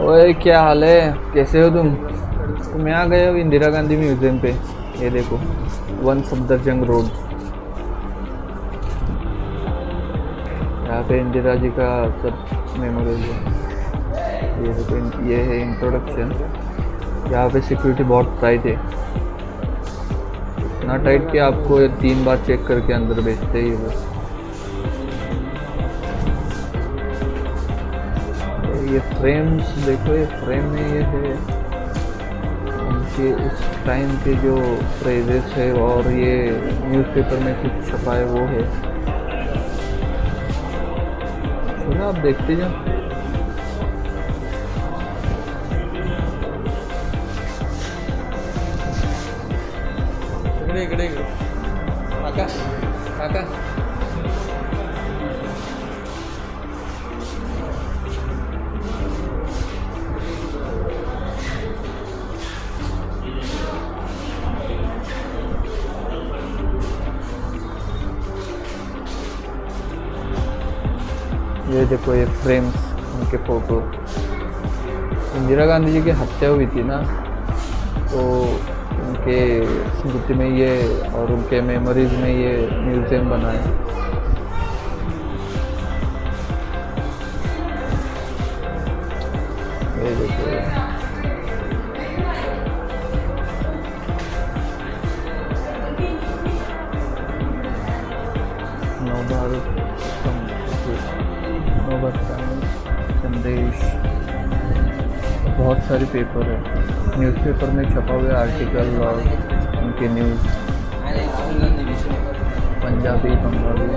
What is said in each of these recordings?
ओए क्या हाल है, कैसे हो तुम? मैं आ गया हूँ इंदिरा गांधी म्यूजियम पे। ये देखो, वन सफदरजंग रोड। यहाँ पे इंदिरा जी का सब मेमोरीज है। ये देखो, ये है इंट्रोडक्शन। यहाँ पे सिक्योरिटी बहुत टाइट है, इतना टाइट कि आपको ये 3 बार चेक करके अंदर भेजते ही वो। ये फ्रेम देखो, ये फ्रेम में ये है उनके उस टाइम के जो फ्रेजेस है, और ये न्यूज़पेपर में कुछ छपा है वो है। चलो आप देखते जाओ। इकडे इकडे इकडे काका काका ये देखो, ये फ्रेम्स, उनके फोटो। इंदिरा गांधी जी की हत्या हुई थी ना, तो उनके स्मृति में ये और उनके मेमोरीज में ये म्यूजियम बना है। ये देखो, नवभारत नवभारत संदेश, बहुत सारे पेपर है। न्यूज़पेपर में छपा हुआ आर्टिकल और उनके न्यूज़, पंजाबी बंगाली,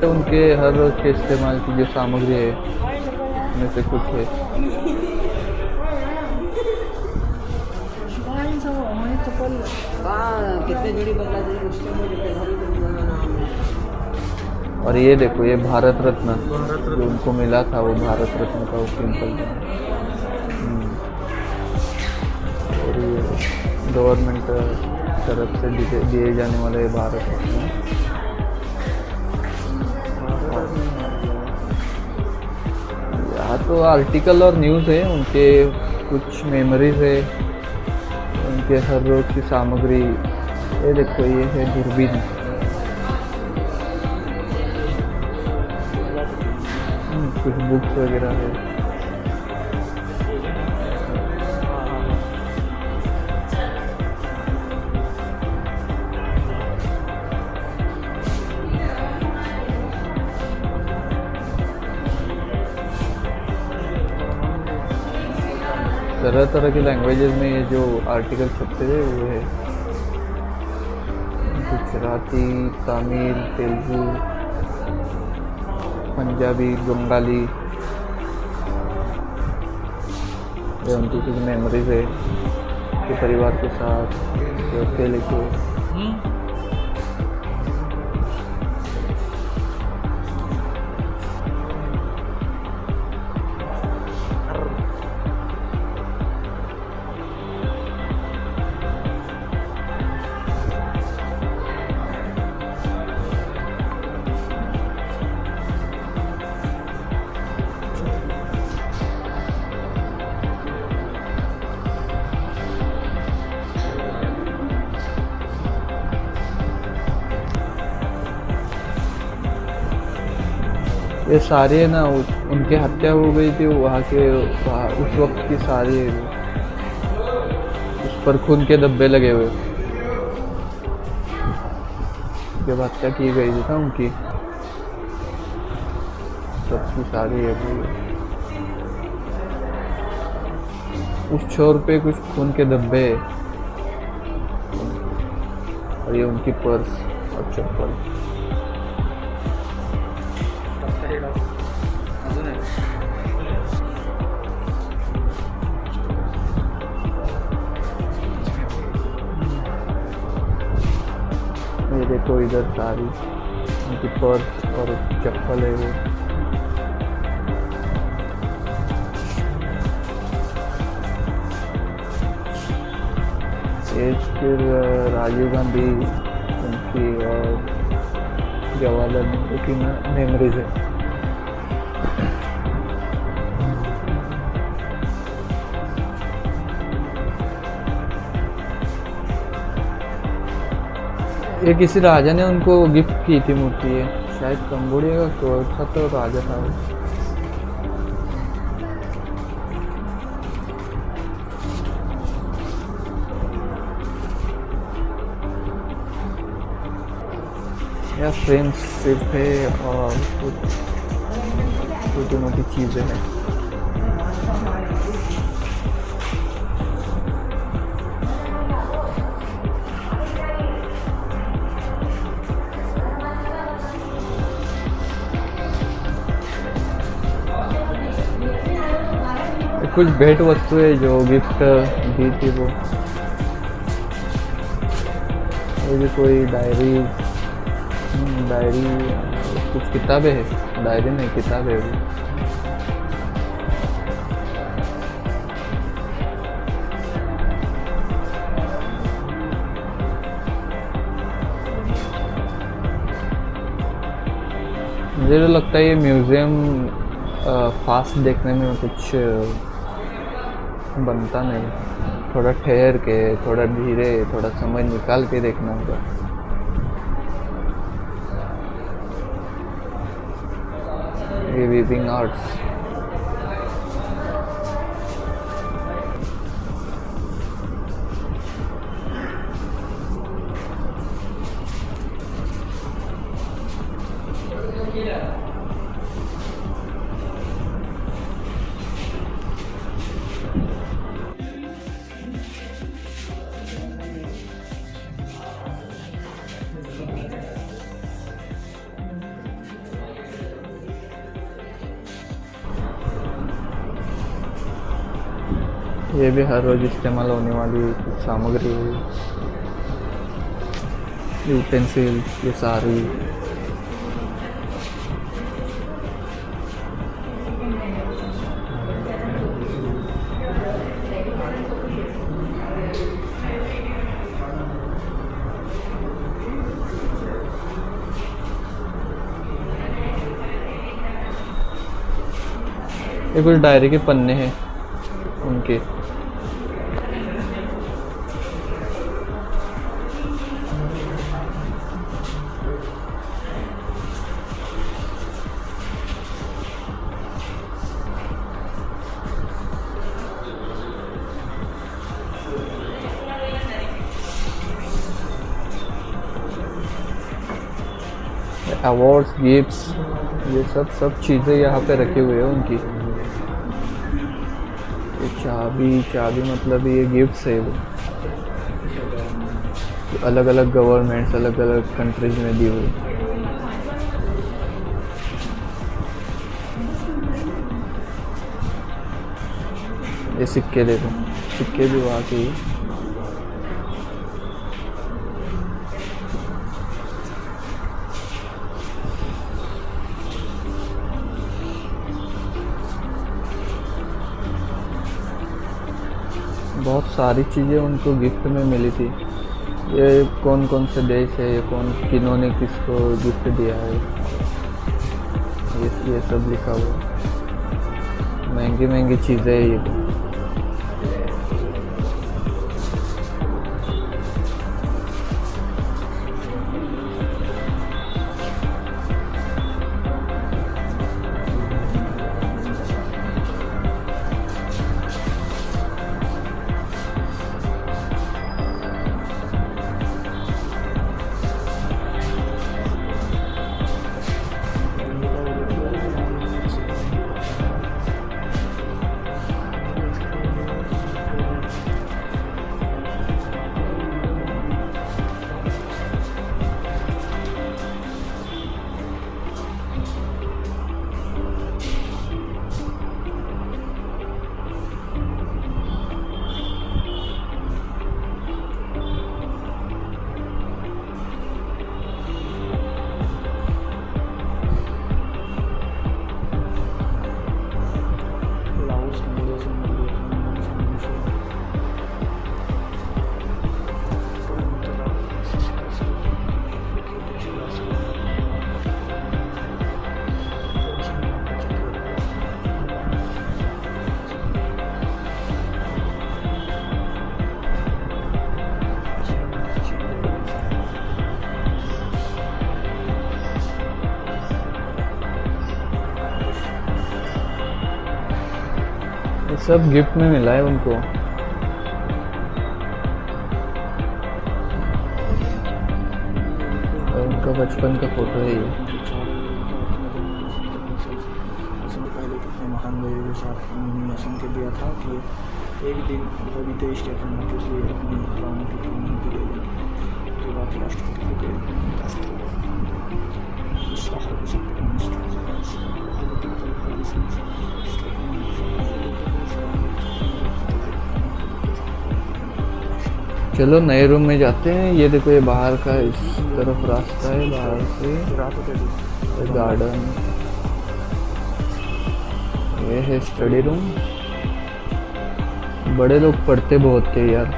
तो उनके हर रोज़ के इस्तेमाल की जो सामग्री है उनमें से कुछ है। कितने जोड़ी बदला थे उसके मुझे नाम है। और ये देखो, ये भारत रत्न जो उनको मिला था, वो भारत रत्न का वो सिंपल था। और ये गवर्नमेंट तरफ से दिए जाने वाले भारत रत्न। यहाँ तो आर्टिकल और न्यूज़ है, उनके कुछ मेमोरीज है, उनके हर रोज की सामग्री। ये देखो, ये है दूरबीन। कुछ बुक्स वगैरह है। तरह तरह के लैंग्वेजेस में ये जो आर्टिकल छपते थे वो है गुजराती, तमिल, तेलुगु, पंजाबी, बंगाली। ये उनकी कुछ मेमोरीज है कि परिवार के साथ अकेले के। ये सारे ना उनके हत्या हो गई थी वहाँ के, उस वक्त की सारी उस पर खून के धब्बे लगे हुए जब हत्या की गई थी ना उनकी, सबकी सारी है। उस छोर पे कुछ खून के धब्बे, और ये उनकी पर्स और चप्पल। ये देखो, इधर सारी उनकी पर्स और चप्पल है वो। ये फिर राजीव गांधी उनकी और जवाहरलाल नेहरू की मेमोरीज है। ये किसी राजा ने उनको गिफ्ट की थी मूर्ति, है शायद कंबोडिया का कौन सा तो राजा था वो। या फ्रेम्स सिर्फ है और कुछ छोटी मोटी चीज़ें हैं। कुछ भेंट वस्तुएं जो गिफ्ट दी थी वो भी कोई डायरी कुछ किताबें है, डायरी नहीं किताबें है वो। मुझे तो लगता है ये म्यूज़ियम फास्ट देखने में कुछ बनता नहीं, थोड़ा ठहर के, थोड़ा धीरे, थोड़ा समय निकाल के देखना होगा। ये वीविंग आर्ट्स, ये भी हर रोज इस्तेमाल होने वाली कुछ सामग्री है, यूटेंसिल, ये सारी। ये कुछ डायरी के पन्ने हैं उनके। अवार्ड्स, गिफ्ट्स, ये सब चीज़ें यहाँ पे रखी हुई है उनकी। ये चाबी मतलब ये गिफ्ट्स है वो, अलग अलग गवर्नमेंट्स, अलग अलग कंट्रीज में दी हुई। ये सिक्के देखो, सिक्के भी वहाँ के ही। बहुत सारी चीज़ें उनको गिफ्ट में मिली थी। ये कौन कौन से देश है, ये किन्होंने किसको गिफ्ट दिया है, ये सब लिखा हुआ। महंगी महंगी चीज़ें है ये। सब गिफ्ट में मिला है उनको। और उनका बचपन का फोटो है ये। पहले कितने महान लोगों के साथ उन्होंने संकेत दिया था कि एक दिन रवि देश के अपने के लिए अपनी प्राणों की कुर्बानी दे देंगे। उसके बाद राष्ट्रपति के विकास चलो नए रूम में जाते हैं। ये देखो ये बाहर का इस तरफ रास्ता है, बाहर से गार्डन। ये है स्टडी रूम। बड़े लोग पढ़ते बहुत थे यार,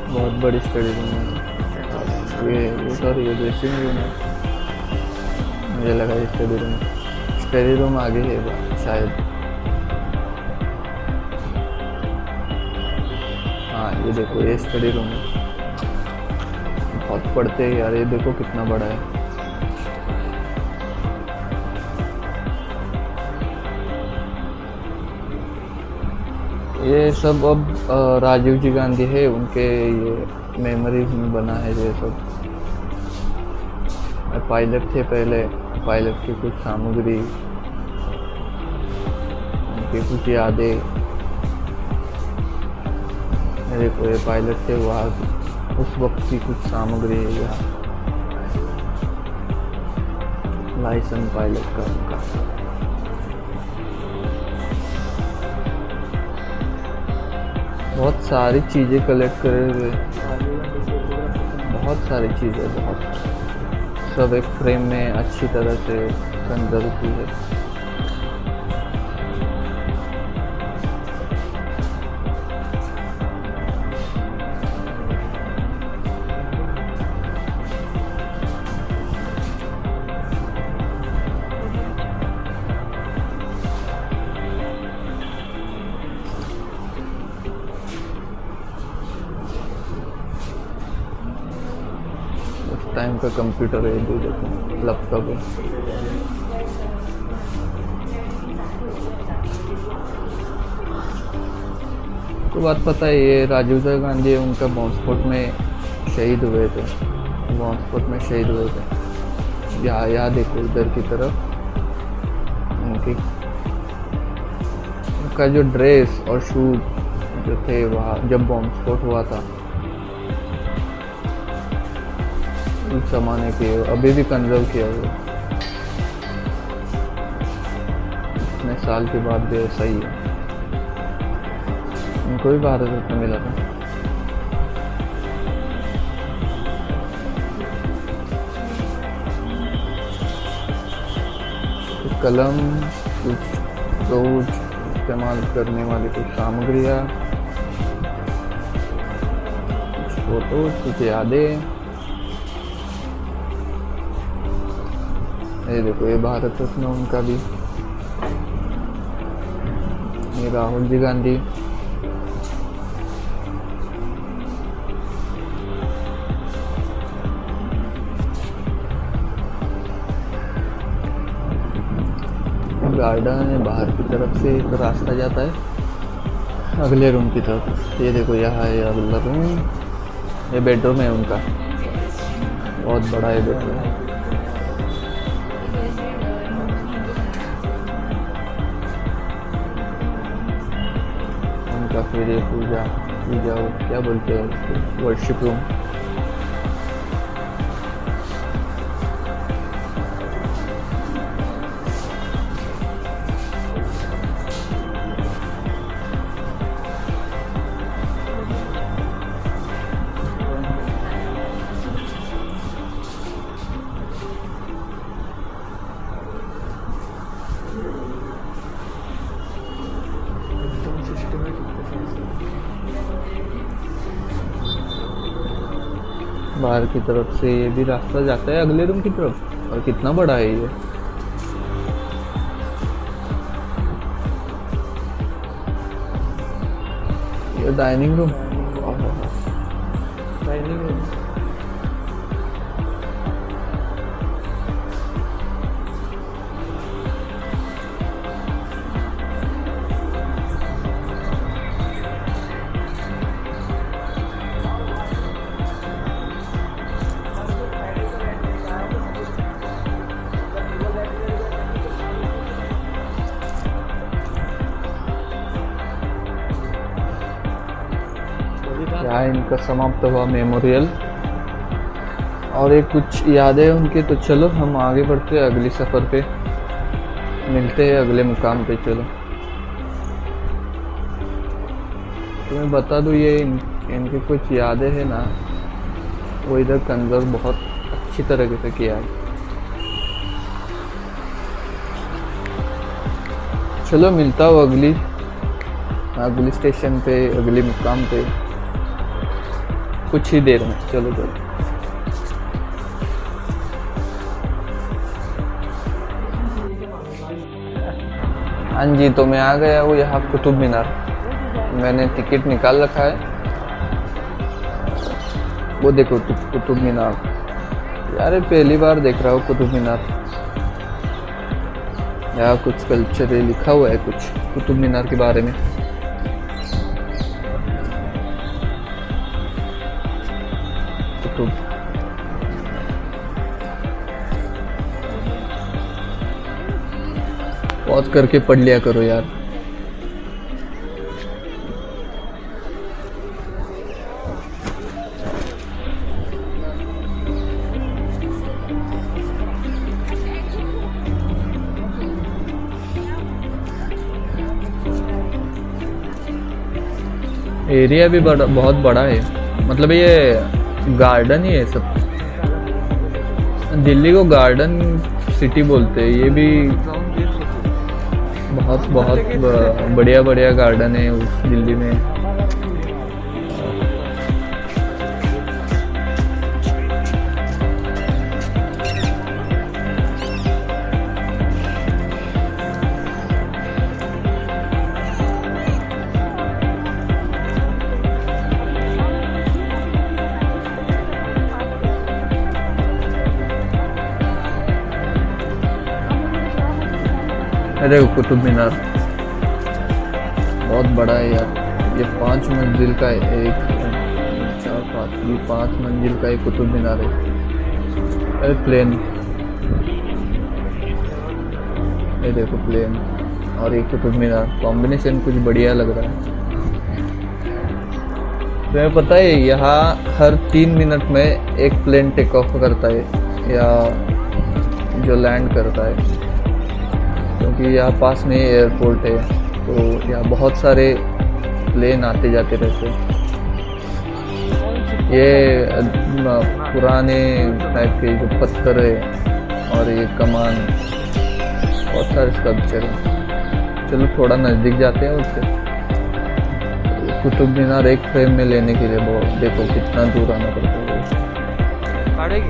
बहुत बड़ी स्टडी रूम है। ये सॉरी ये ड्रेसिंग रूम है, मुझे लगा ये स्टडी रूम आगे है शायद। हाँ ये देखो ये स्टडी रूम है। बहुत पढ़ते हैं यार, ये देखो कितना बड़ा है। ये सब अब राजीव जी गांधी है, उनके ये मेमोरीज में बना है ये सब। पायलट थे पहले, पायलट की कुछ सामग्री, उनकी कुछ यादें। देखो ये पायलट थे वहाँ, उस वक्त की कुछ सामग्री है यहाँ। लाइसेंस पायलट का उनका। बहुत सारी चीज़ें कलेक्ट करे हुए, बहुत सारी चीज़ें, बहुत सब एक फ्रेम में अच्छी तरह से कंजर्व की है। टाइम का कंप्यूटर है, जो देखो लैपटॉप है। तो बात पता है ये राजीव गांधी उनका बॉम्ब स्फोट में शहीद हुए थे, बॉम्ब स्फोट में शहीद हुए थे। यहाँ देखो इधर की तरफ उनका जो ड्रेस और शूज जो थे वहाँ जब बॉम्ब स्फोट हुआ था, उस जमाने के अभी भी कंजर्व किया हुआ। इतने साल के बाद भी ऐसा ही है। उनको भी भारत रत्न मिला था। कुछ कलम, कुछ रोज इस्तेमाल करने वाली कुछ सामग्रियाँ, कुछ फोटो, कुछ यादें। ये देखो ये भारत रत्न उनका भी। ये राहुल जी गांधी, गार्डन है, बाहर की तरफ से एक रास्ता जाता है अगले रूम की तरफ। ये देखो यहाँ है अगला रूम, ये बेडरूम है उनका, बहुत बड़ा है बेडरूम। उनका फिर ये पूजा क्या बोलते हैं उसको, वर्शिप रूम। बाहर की तरफ से ये भी रास्ता जाता है अगले रूम की तरफ। और कितना बड़ा है ये डाइनिंग रूम। डाइनिंग रूम यहाँ इनका समाप्त हुआ मेमोरियल और एक कुछ यादें उनके। तो चलो हम आगे बढ़ते हैं अगली सफ़र पे, मिलते हैं अगले मुकाम पे। चलो तुम्हें बता दूँ, ये इनके कुछ यादें हैं ना, वो इधर कंजर्व बहुत अच्छी तरीके से किया है। चलो मिलता हूँ अगली स्टेशन पे, अगली मुकाम पे कुछ ही देर में। चलो चलो। हाँ जी, तो मैं आ गया हूँ यहाँ कुतुब मीनार। मैंने टिकट निकाल रखा है, वो देखो कुतुब मीनार। यार पहली बार देख रहा हूँ कुतुब मीनार। यहाँ कुछ कल्चर लिखा हुआ है कुछ कुतुब मीनार के बारे में। कुतुब पॉज करके पढ़ लिया करो यार। एरिया भी बहुत बड़ा है, मतलब ये गार्डन ही है सब। दिल्ली को गार्डन सिटी बोलते हैं। ये भी बहुत बढ़िया बढ़िया गार्डन है उस दिल्ली में। अरे कुतुब मीनार बहुत बड़ा है यार। ये 5 मंजिल का है, 1 2 3 4 5, ये 5 मंजिल का एक कुतुब मीनार है। अरे प्लेन, ये देखो प्लेन और एक कुतुब मीनार, कॉम्बिनेशन कुछ बढ़िया लग रहा है। तुम्हें पता है यहाँ हर 3 मिनट में एक प्लेन टेक ऑफ करता है या जो लैंड करता है, क्योंकि यहाँ पास में एयरपोर्ट है। तो यहाँ बहुत सारे प्लेन आते जाते रहते हैं। ये पुराने टाइप के जो पत्थर है और ये कमान, बहुत सारे स्कल्पचर है। चलो थोड़ा नज़दीक जाते हैं उससे। कुतुब मीनार एक फ्रेम में लेने के लिए बहुत, देखो कितना दूर आना पड़ता है। काढ़ेगी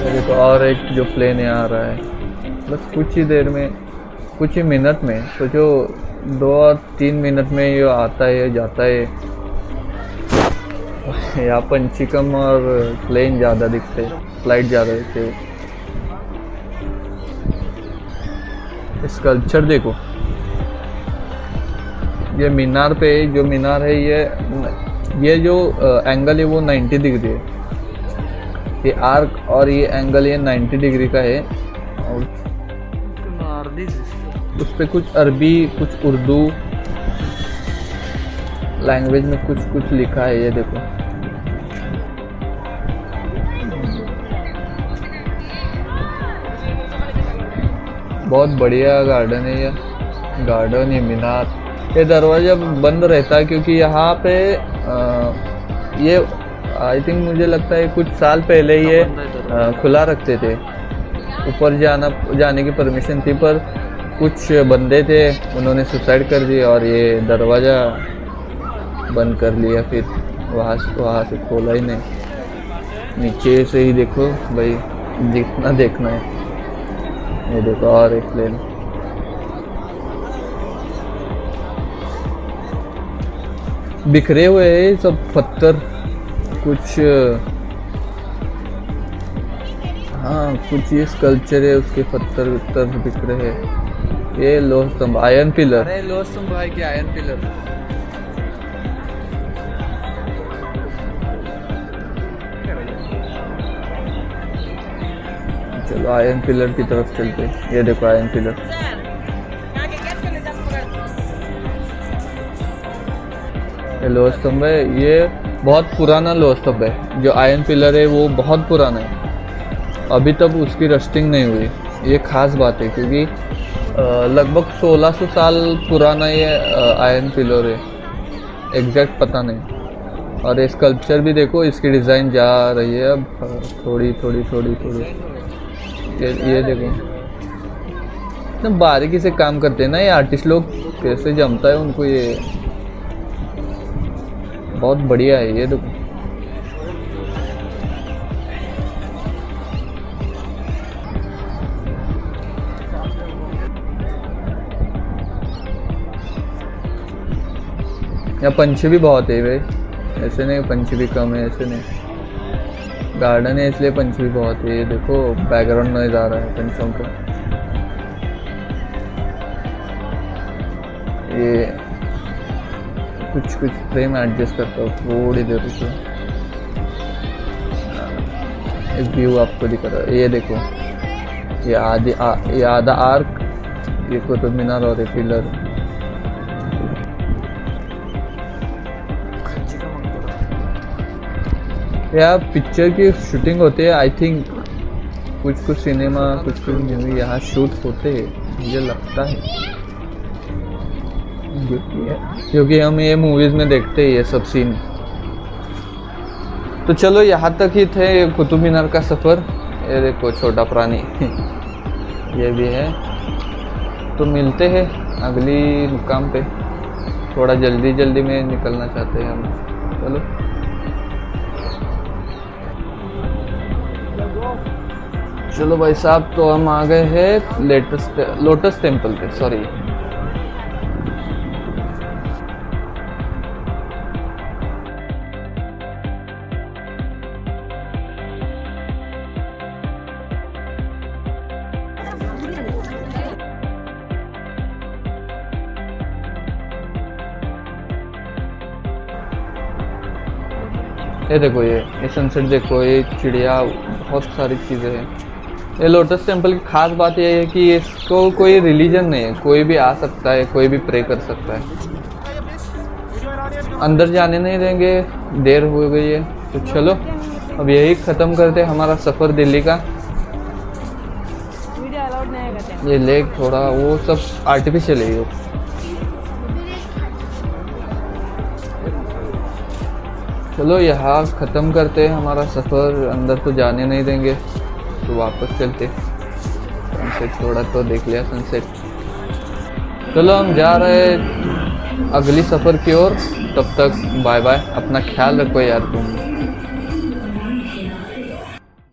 देखो, और एक जो प्लेन यहाँ आ रहा है। बस कुछ ही देर में, कुछ ही मिनट में, सोचो 2 और 3 मिनट में ये आता है जाता है। यहाँ पंचीकम और प्लेन ज़्यादा दिखते हैं, फ्लाइट ज़्यादा दिखते हैं। स्कल्पचर देखो, ये मीनार पे जो मीनार है, ये जो एंगल है वो 90 डिग्री है। ये आर्क और ये एंगल ये 90 डिग्री का है। और उस पे कुछ अरबी, कुछ उर्दू लैंग्वेज में कुछ लिखा है। ये देखो, बहुत बढ़िया गार्डन है ये। गार्डन, ये मीनार, ये दरवाज़ा बंद रहता है क्योंकि यहाँ पे ये आई थिंक मुझे लगता है कुछ साल पहले ये खुला रखते थे। ऊपर जाने की परमिशन थी, पर कुछ बंदे थे, उन्होंने सुसाइड कर दिया और ये दरवाज़ा बंद कर लिया। फिर वहाँ से खोला ही नहीं। नीचे से ही देखो भाई, जितना देखना है। ये देखो और एक प्लेन। बिखरे हुए हैं सब पत्थर, कुछ हाँ कुछ ये स्कल्पचर है, उसके पत्थर बिखरे हैं। ये लोह स्तंभ, आयरन पिलर। अरे लोह स्तंभ है कि आयरन पिलर? चलो आयरन पिलर की तरफ चलते हैं। ये देखो आयरन पिलर। ये लोह स्तंभ है, ये बहुत पुराना लोह स्तंभ है। जो आयरन पिलर है वो बहुत पुराना है, अभी तक उसकी रस्टिंग नहीं हुई। ये खास बात है क्योंकि लगभग 1600 साल पुराना ये आयरन पिलर है, एग्जैक्ट पता नहीं। और ये स्कल्पचर भी देखो, इसकी डिज़ाइन जा रही है अब थोड़ी थोड़ी थोड़ी थोड़ी। ये देखो ना, बारीकी से काम करते हैं ना ये आर्टिस्ट लोग, कैसे जमता है उनको। ये बहुत बढ़िया है, ये देखो। यहाँ पंछी भी बहुत है भाई, ऐसे नहीं पंछी भी कम है, ऐसे नहीं। गार्डन है इसलिए पंछी भी बहुत है। ये देखो बैकग्राउंड नॉइज आ रहा है पंछियों का। ये कुछ फ्रेम एडजस्ट करता हूँ थोड़ी देर रुको। एक व्यू आपको दिखा रहा है, ये देखो। ये आधा आर्क, ये कुतुब मीनार और ये पिलर। यार पिक्चर की शूटिंग होती है, आई थिंक कुछ सिनेमा कुछ मूवी यहाँ शूट होते हैं, मुझे लगता है। क्योंकि हम ये मूवीज में देखते हैं ये सब सीन। तो चलो यहाँ तक ही थे कुतुब मीनार का सफ़र। ये देखो छोटा प्राणी ये भी है। तो मिलते हैं अगली मुकाम पे। थोड़ा जल्दी में निकलना चाहते हैं हम। चलो चलो भाई साहब, तो हम आ गए हैं लोटस टेम्पल पे। सॉरी, ये देखो, ये सनसेट देखो, ये चिड़िया, बहुत सारी चीज़ें हैं। ये लोटस टेम्पल की खास बात यह है कि इसको कोई रिलीजन नहीं है, कोई भी आ सकता है, कोई भी प्रे कर सकता है। अंदर जाने नहीं देंगे, देर हो गई है। तो चलो अब यही ख़त्म करते हमारा सफ़र दिल्ली का। ये लेक थोड़ा वो सब आर्टिफिशियल है। चलो यहाँ ख़त्म करते हैं हमारा सफ़र। अंदर तो जाने नहीं देंगे, तो वापस चलते। सनसेट थोड़ा तो देख लिया सनसेट। चलो हम जा रहे हैं अगली सफ़र की ओर। तब तक बाय बाय, अपना ख्याल रखो यार तुम।